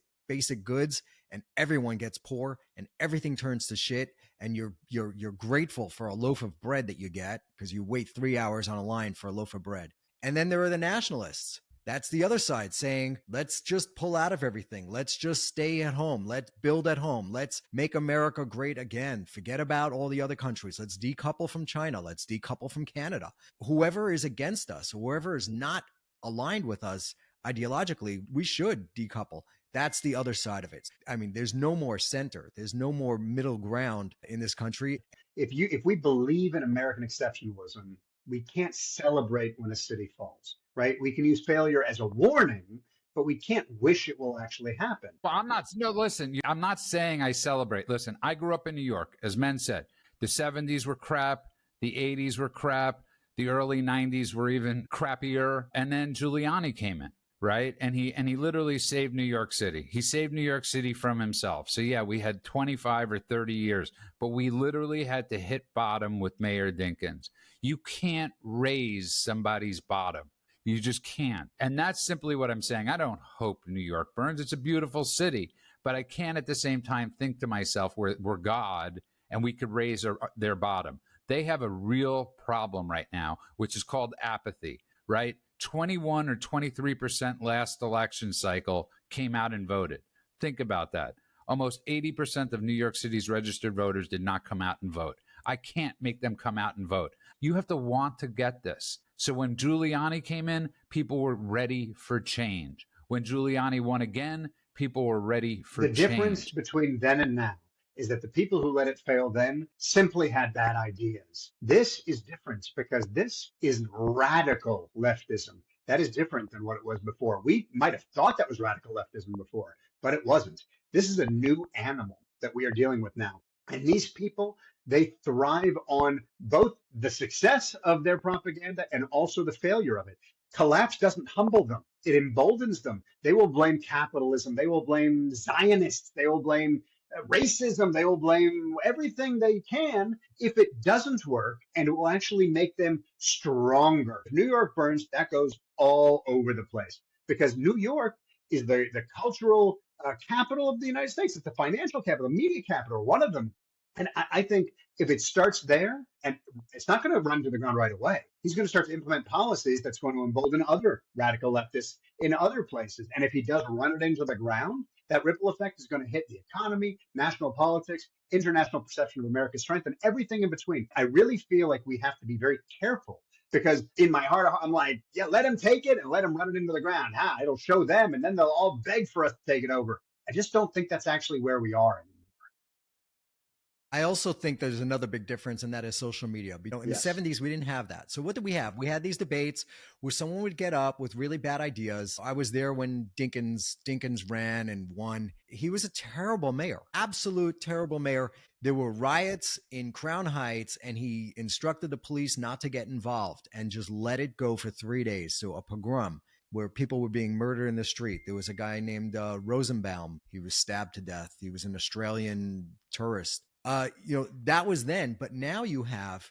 goods, and everyone gets poor and everything turns to shit. And you're grateful for a loaf of bread that you get because you wait 3 hours on a line for a loaf of bread. And then there are the nationalists. That's the other side saying, let's just pull out of everything. Let's just stay at home. Let's build at home. Let's make America great again. Forget about all the other countries. Let's decouple from China. Let's decouple from Canada. Whoever is against us, whoever is not aligned with us ideologically, we should decouple. That's the other side of it. I mean, there's no more center. There's no more middle ground in this country.
If we believe in American exceptionalism, we can't celebrate when a city falls, right? We can use failure as a warning, but we can't wish it will actually happen.
Well, listen, I'm not saying I celebrate. Listen, I grew up in New York, as men said. The 70s were crap. The 80s were crap. The early 90s were even crappier. And then Giuliani came in, right? And he literally saved New York City. He saved New York City from himself. So yeah, we had 25 or 30 years, but we literally had to hit bottom with Mayor Dinkins. You can't raise somebody's bottom. You just can't. And that's simply what I'm saying. I don't hope New York burns. It's a beautiful city, but I can't at the same time think to myself we're God and we could raise their bottom. They have a real problem right now, which is called apathy, right? 21 or 23% last election cycle came out and voted. Think about that. Almost 80% of New York City's registered voters did not come out and vote. I can't make them come out and vote. You have to want to get this. So when Giuliani came in, people were ready for change. When Giuliani won again, people were ready for change.
The difference between then and now is that the people who let it fail then simply had bad ideas. This is different because this is radical leftism. That is different than what it was before. We might have thought that was radical leftism before, but it wasn't. This is a new animal that we are dealing with now. And these people, they thrive on both the success of their propaganda and also the failure of it. Collapse doesn't humble them. It emboldens them. They will blame capitalism. They will blame Zionists. They will blame racism. They will blame everything they can if it doesn't work, and it will actually make them stronger. If New York burns, that goes all over the place because New York is the cultural capital of the United States. It's the financial capital, media capital, one of them. And I think if it starts there, and it's not going to run to the ground right away, he's going to start to implement policies that's going to embolden other radical leftists in other places. And if he does run it into the ground, that ripple effect is going to hit the economy, national politics, international perception of America's strength, and everything in between. I really feel like we have to be very careful because in my heart, I'm like, yeah, let him take it and let him run it into the ground. It'll show them, and then they'll all beg for us to take it over. I just don't think that's actually where we are anymore.
I also think there's another big difference, and that is social media. In the 70s, we didn't have that. So what did we have? We had these debates where someone would get up with really bad ideas. I was there when Dinkins ran and won. He was a terrible mayor, absolute terrible mayor. There were riots in Crown Heights, and he instructed the police not to get involved and just let it go for 3 days. So a pogrom where people were being murdered in the street. There was a guy named Rosenbaum. He was stabbed to death. He was an Australian tourist. That was then, but now you have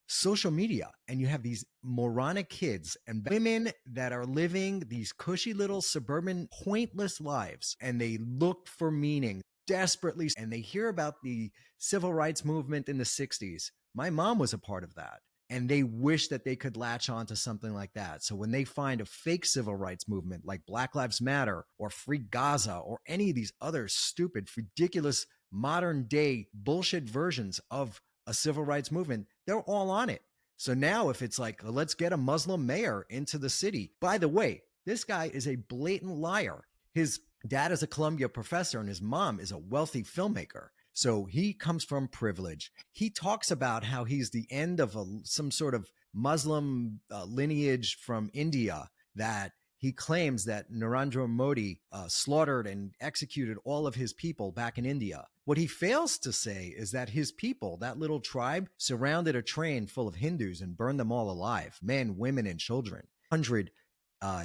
social media and you have these moronic kids and women that are living these cushy little suburban pointless lives, and they look for meaning desperately, and they hear about the civil rights movement in the 60s. My mom was a part of that, and they wish that they could latch on to something like that. So when they find a fake civil rights movement like Black Lives Matter or Free Gaza or any of these other stupid, ridiculous modern day bullshit versions of a civil rights movement, they're all on it. So now if it's like, let's get a Muslim mayor into the city. By the way, this guy is a blatant liar. His Dad is a Columbia professor and his mom is a wealthy filmmaker. So he comes from privilege. He talks about how he's the end of some sort of Muslim lineage from India, that he claims that Narendra Modi slaughtered and executed all of his people back in India. What he fails to say is that his people, that little tribe, surrounded a train full of Hindus and burned them all alive, men, women, and children. 100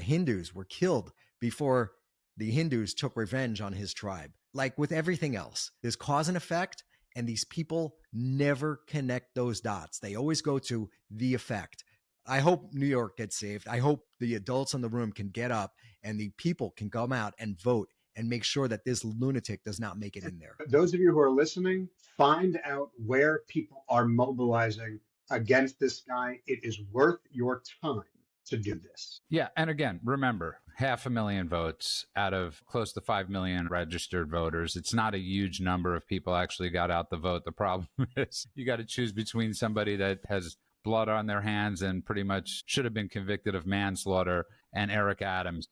Hindus were killed before the Hindus took revenge on his tribe. Like with everything else, there's cause and effect, and these people never connect those dots. They always go to the effect. I hope New York gets saved. I hope the adults in the room can get up and the people can come out and vote and make sure that this lunatic does not make it in there.
Those of you who are listening, find out where people are mobilizing against this guy. It is worth your time to do this.
Yeah. And again, remember, 500,000 votes out of close to 5 million registered voters. It's not a huge number of people actually got out the vote. The problem is you got to choose between somebody that has blood on their hands and pretty much should have been convicted of manslaughter and Eric Adams.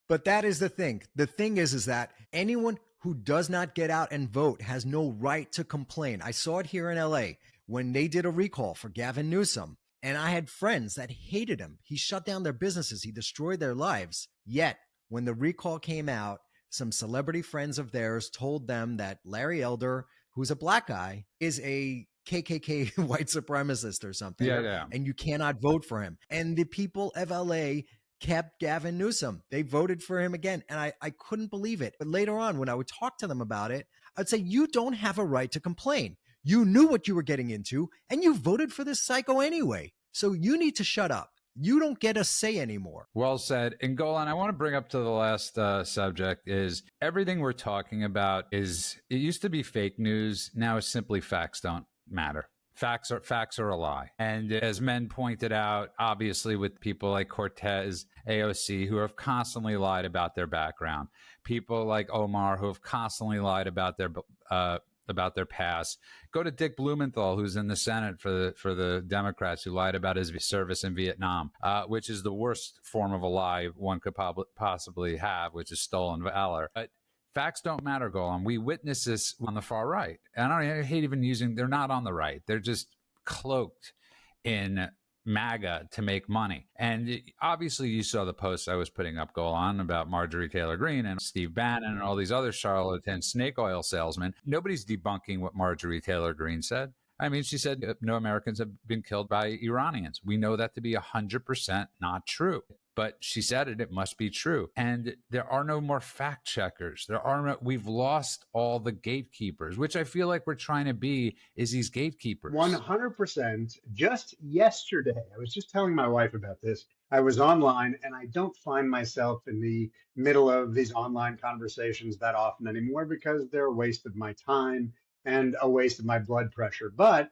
But that is the thing. The thing is that anyone who does not get out and vote has no right to complain. I saw it here in LA when they did a recall for Gavin Newsom. And I had friends that hated him. He shut down their businesses. He destroyed their lives. Yet, when the recall came out, some celebrity friends of theirs told them that Larry Elder, who's a black guy, is a KKK white supremacist or something.
Yeah.
And you cannot vote for him. And the people of LA kept Gavin Newsom. They voted for him again. And I couldn't believe it. But later on, when I would talk to them about it, I'd say, you don't have a right to complain. You knew what you were getting into, and you voted for this psycho anyway. So you need to shut up. You don't get a say anymore.
Well said. And Golan, I want to bring up to the last subject is everything we're talking about is, it used to be fake news. Now it's simply facts don't matter. Facts are a lie. And as men pointed out, obviously with people like Cortez, AOC, who have constantly lied about their background, people like Omar, who have constantly lied about their past. Go to Dick Blumenthal, who's in the Senate for the Democrats, who lied about his service in Vietnam, which is the worst form of a lie one could possibly have, which is stolen valor. But facts don't matter, Golan. We witness this on the far right. And I hate even using, they're not on the right. They're just cloaked in MAGA to make money. And obviously you saw the posts I was putting up, Golan, about Marjorie Taylor Greene and Steve Bannon and all these other charlatan snake oil salesmen. Nobody's debunking what Marjorie Taylor Greene said. I mean, she said no Americans have been killed by Iranians. We know that to be 100% not true. But she said it must be true. And there are no more fact checkers. We've lost all the gatekeepers, which I feel like we're trying to be, is these gatekeepers.
100%. Just yesterday, I was just telling my wife about this. I was online, and I don't find myself in the middle of these online conversations that often anymore because they're a waste of my time and a waste of my blood pressure. But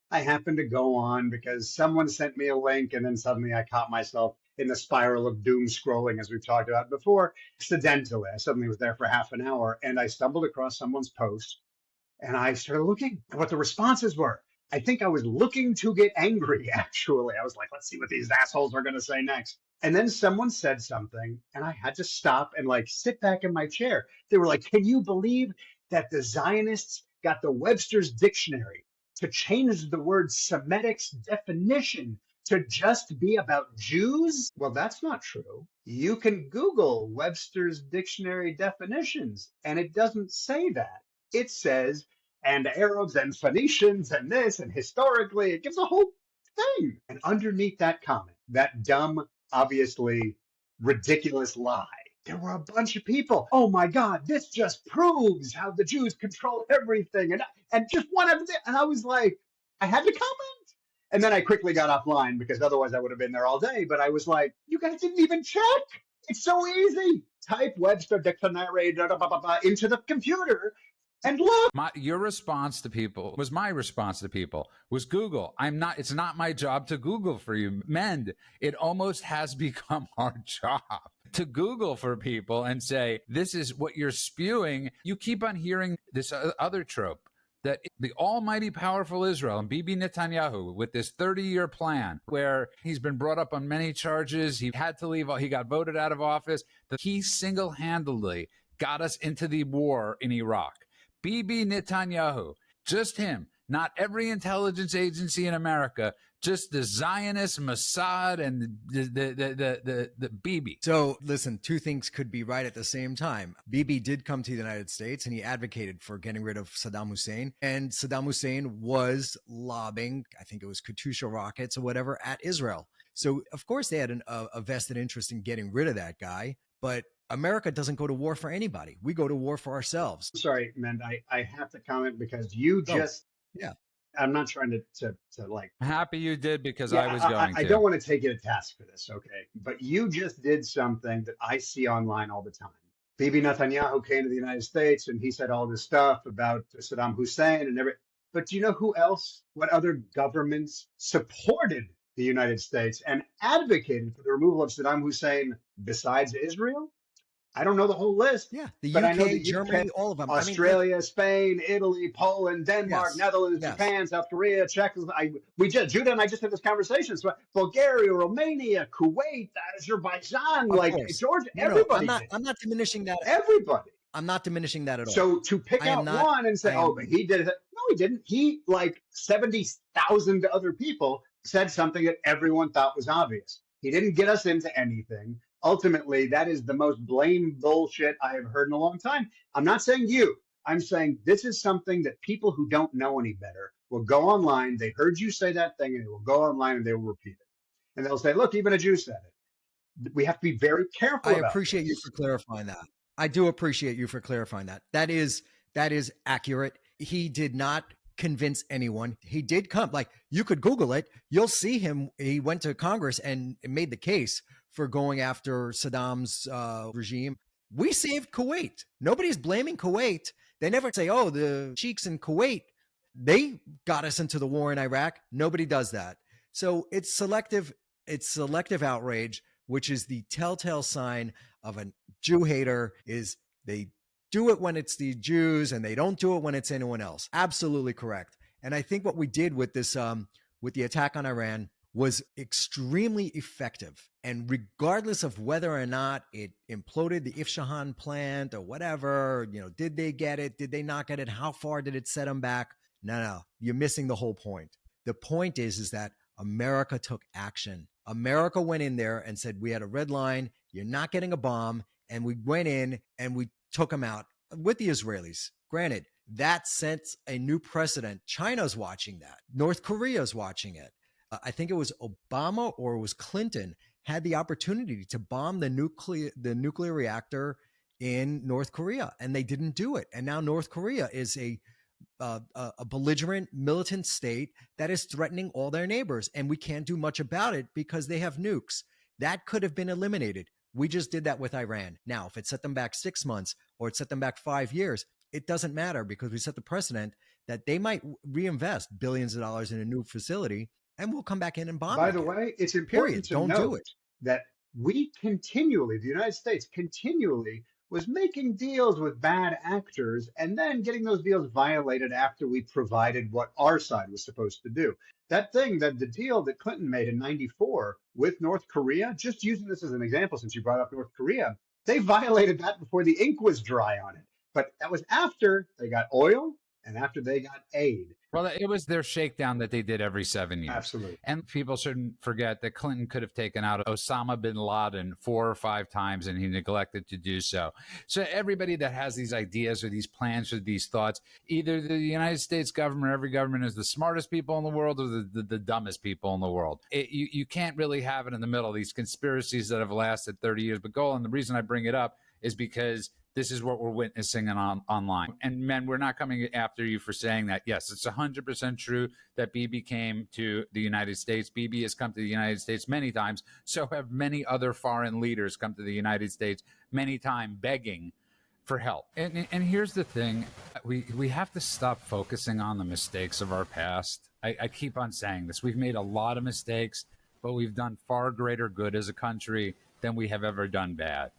I happened to go on because someone sent me a link, and then suddenly I caught myself in the spiral of doom scrolling, as we've talked about before. Accidentally, I suddenly was there for half an hour, and I stumbled across someone's post, and I started looking at what the responses were. I think I was looking to get angry, actually. I was like, let's see what these assholes are going to say next. And then someone said something, and I had to stop and sit back in my chair. They were like, can you believe that the Zionists got the Webster's Dictionary to change the word Semitic's definition to just be about Jews? Well, that's not true. You can Google Webster's Dictionary definitions, and it doesn't say that. It says, and Arabs and Phoenicians and this, and historically, it gives a whole thing. And underneath that comment, that dumb, obviously ridiculous lie, there were a bunch of people. Oh my God, this just proves how the Jews control everything. And just one of them. And I was like, I had to comment. And then I quickly got offline because otherwise I would have been there all day. But I was like, you guys didn't even check. It's so easy. Type Webster Dictionary into the computer and look.
Your response to people was my response to people was Google. It's not my job to Google for you. Mend. It almost has become our job to Google for people and say, this is what you're spewing. You keep on hearing this other trope, that the almighty powerful Israel and Bibi Netanyahu with this 30-year plan where he's been brought up on many charges, he had to leave, he got voted out of office, that he single-handedly got us into the war in Iraq. Bibi Netanyahu, just him, not every intelligence agency in America, just the Zionist Mossad and the Bibi.
So listen, two things could be right at the same time. Bibi did come to the United States and he advocated for getting rid of Saddam Hussein. And Saddam Hussein was lobbing, I think it was Katyusha rockets or whatever, at Israel. So of course they had a vested interest in getting rid of that guy. But America doesn't go to war for anybody. We go to war for ourselves.
Sorry, Mend, I have to comment because you just,
yeah.
I'm not trying to like.
I'm happy you did because
Yeah,
I was going to.
I don't want to take you to task for this, okay? But you just did something that I see online all the time. Bibi Netanyahu came to the United States and he said all this stuff about Saddam Hussein and everything. But do you know who else, what other governments supported the United States and advocated for the removal of Saddam Hussein besides Israel? I don't know the whole list.
Yeah, the
but
UK,
I know the
Germany,
UK,
all of them.
Australia, Spain, Italy, Poland, Denmark,
Yes,
Netherlands,
yes.
Japan, South Korea, Czechoslovakia. Judah and I just had this conversation. So Bulgaria, Romania, Kuwait, Azerbaijan,
Of
like
course.
Georgia,
No,
everybody.
I'm not diminishing that.
Everybody.
I'm not diminishing that at all.
So to pick out one and say, oh, but he did it. No, he didn't. He, like 70,000 other people, said something that everyone thought was obvious. He didn't get us into anything. Ultimately, that is the most blame bullshit I have heard in a long time. I'm not saying you. I'm saying this is something that people who don't know any better will go online. They heard you say that thing and they will go online and they will repeat it. And they'll say, look, even a Jew said it. We have to be very careful about
appreciate
this.
you for clarifying that. I do appreciate you for clarifying that. That is accurate. He did not convince anyone. He did come. Like, you could Google it. You'll see him. He went to Congress and made the case for going after Saddam's regime. We saved Kuwait. Nobody's blaming Kuwait. They never say, oh, the sheiks in Kuwait, they got us into the war in Iraq. Nobody does that. So it's selective outrage, which is the telltale sign of a Jew hater. Is they do it when it's the Jews and they don't do it when it's anyone else. Absolutely correct. And I think what we did with this, with the attack on Iran, was extremely effective. And regardless of whether or not it imploded the Isfahan plant or whatever, did they get it? Did they not get it? How far did it set them back? No, you're missing the whole point. The point is that America took action. America went in there and said, we had a red line. You're not getting a bomb. And we went in and we took them out with the Israelis. Granted, that sets a new precedent. China's watching that. North Korea's watching it. I think it was Obama or it was Clinton had the opportunity to bomb the nuclear reactor in North Korea, and they didn't do it. And now North Korea is a belligerent, militant state that is threatening all their neighbors, and we can't do much about it because they have nukes. That could have been eliminated. We just did that with Iran. Now, if it set them back 6 months or it set them back 5 years, it doesn't matter because we set the precedent that they might reinvest billions of dollars in a new facility and we'll come back in and bomb.
By the way, it's important to note that we continually, the United States continually was making deals with bad actors and then getting those deals violated after we provided what our side was supposed to do. That thing, that the deal that Clinton made in '94 with North Korea, just using this as an example since you brought up North Korea, they violated that before the ink was dry on it. But that was after they got oil and after they got aid.
Well, it was their shakedown that they did every 7 years.
Absolutely.
And people shouldn't forget that Clinton could have taken out Osama bin Laden 4 or 5 times, and he neglected to do so. So everybody that has these ideas or these plans or these thoughts, either the United States government, every government is the smartest people in the world or the dumbest people in the world. You can't really have it in the middle, these conspiracies that have lasted 30 years. But Golan, the reason I bring it up is because this is what we're witnessing online. And men, we're not coming after you for saying that. Yes, it's 100% true that Bibi came to the United States. Bibi has come to the United States many times. So have many other foreign leaders come to the United States many times begging for help. And here's the thing. We have to stop focusing on the mistakes of our past. I keep on saying this. We've made a lot of mistakes, but we've done far greater good as a country than we have ever done bad.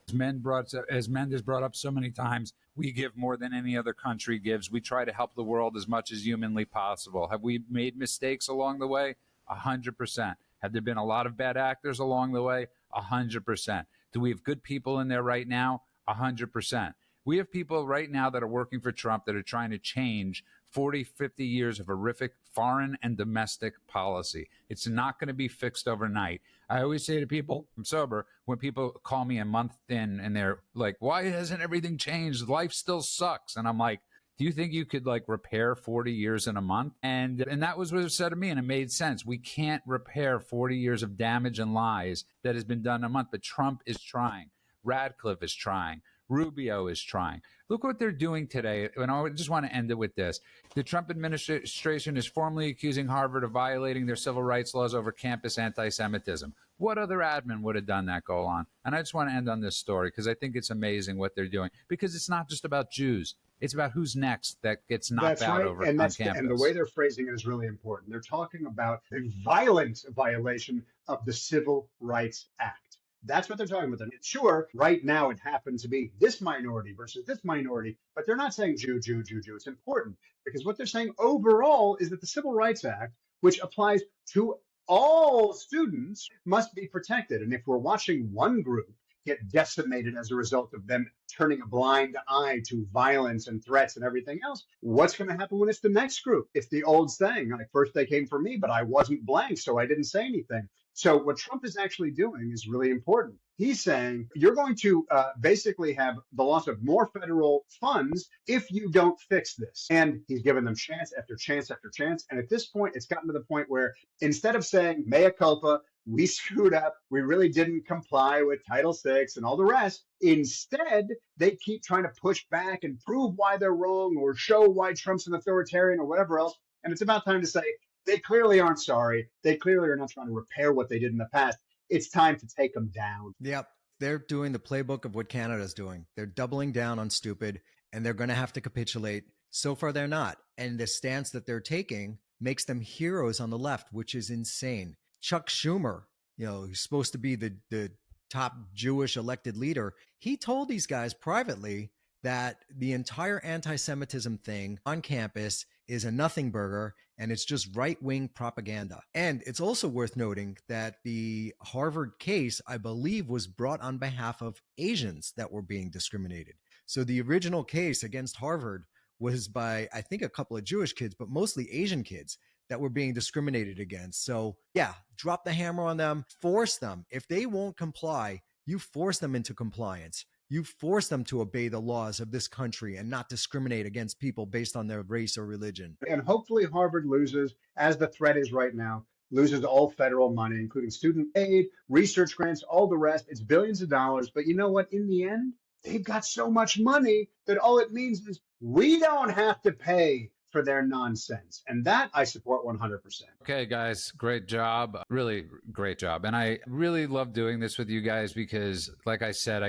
As Mend has brought up so many times, we give more than any other country gives. We try to help the world as much as humanly possible. Have we made mistakes along the way? 100%. Have there been a lot of bad actors along the way? 100%. Do we have good people in there right now? 100%. We have people right now that are working for Trump that are trying to change 40, 50 years of horrific foreign and domestic policy. It's not going to be fixed overnight. I always say to people, I'm sober, when people call me a month in and they're like, why hasn't everything changed? Life still sucks. And I'm like, do you think you could like repair 40 years in a month? And that was what was said to me, and it made sense. We can't repair 40 years of damage and lies that has been done in a month, but Trump is trying. Radcliffe is trying. Rubio is trying. Look what they're doing today. And I just want to end it with this. The Trump administration is formally accusing Harvard of violating their civil rights laws over campus anti-Semitism. What other admin would have done that, Golan? And I just want to end on this story because I think it's amazing what they're doing, because it's not just about Jews. It's about who's next that gets knocked out over on campus.
And the way they're phrasing it is really important. They're talking about a violent violation of the Civil Rights Act. That's what they're talking about. Sure, right now it happens to be this minority versus this minority, but they're not saying Jew, Jew, Jew, Jew. It's important because what they're saying overall is that the Civil Rights Act, which applies to all students, must be protected. And if we're watching one group get decimated as a result of them turning a blind eye to violence and threats and everything else, what's going to happen when it's the next group? It's the old saying, like, first they came for me, but I wasn't blank, so I didn't say anything. So what Trump is actually doing is really important. He's saying you're going to basically have the loss of more federal funds if you don't fix this. And he's given them chance after chance after chance. And at this point, it's gotten to the point where instead of saying mea culpa, we screwed up, we really didn't comply with Title VI and all the rest, instead, they keep trying to push back and prove why they're wrong or show why Trump's an authoritarian or whatever else. And it's about time to say, they clearly aren't sorry. They clearly are not trying to repair what they did in the past. It's time to take them down.
Yep. They're doing the playbook of what Canada's doing. They're doubling down on stupid, and they're going to have to capitulate. So far, they're not. And the stance that they're taking makes them heroes on the left, which is insane. Chuck Schumer, who's supposed to be the top Jewish elected leader, he told these guys privately that the entire anti-Semitism thing on campus is a nothing burger and it's just right-wing propaganda. And it's also worth noting that the Harvard case, I believe, was brought on behalf of Asians that were being discriminated. So the original case against Harvard was by, I think, a couple of Jewish kids, but mostly Asian kids that were being discriminated against. So yeah, drop the hammer on them, force them. If they won't comply, you force them into compliance. You force them to obey the laws of this country and not discriminate against people based on their race or religion.
And hopefully Harvard loses, as the threat is right now, loses all federal money, including student aid, research grants, all the rest. It's billions of dollars. But you know what? In the end, they've got so much money that all it means is we don't have to pay for their nonsense. And that I support 100%.
Okay, guys, great job. Really great job. And I really love doing this with you guys because, like I said,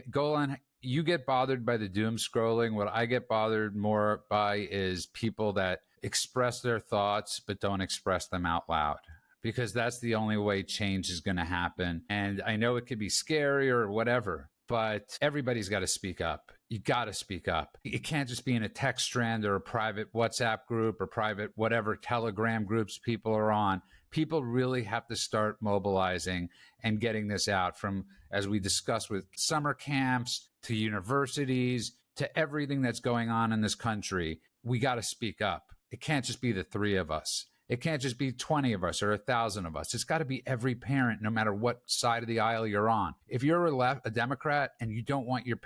Golan, you get bothered by the doom scrolling. What I get bothered more by is people that express their thoughts but don't express them out loud, because that's the only way change is going to happen. And I know it could be scary or whatever, but everybody's got to speak up. You got to speak up. It can't just be in a text strand or a private WhatsApp group or private whatever Telegram groups people are on. People really have to start mobilizing and getting this out, from, as we discussed, with summer camps to universities to everything that's going on in this country. We got to speak up. It can't just be the three of us. It can't just be 20 of us or 1,000 of us. It's got to be every parent, no matter what side of the aisle you're on. If you're a Democrat and you don't want your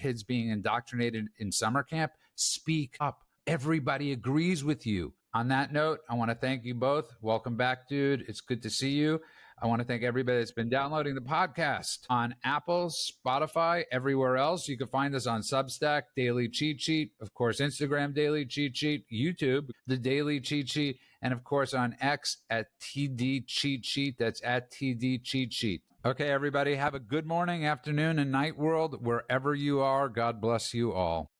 kids being indoctrinated in summer camp, speak up. Everybody agrees with you. On that note, I want to thank you both. Welcome back, dude. It's good to see you. I want to thank everybody that's been downloading the podcast on Apple, Spotify, everywhere else. You can find us on Substack, Daily Cheat Sheet, of course, Instagram, Daily Cheat Sheet, YouTube, The Daily Cheat Sheet, and of course on X at TD Cheat Sheet. That's at TD Cheat Sheet. Okay, everybody, have a good morning, afternoon, and night world, wherever you are. God bless you all.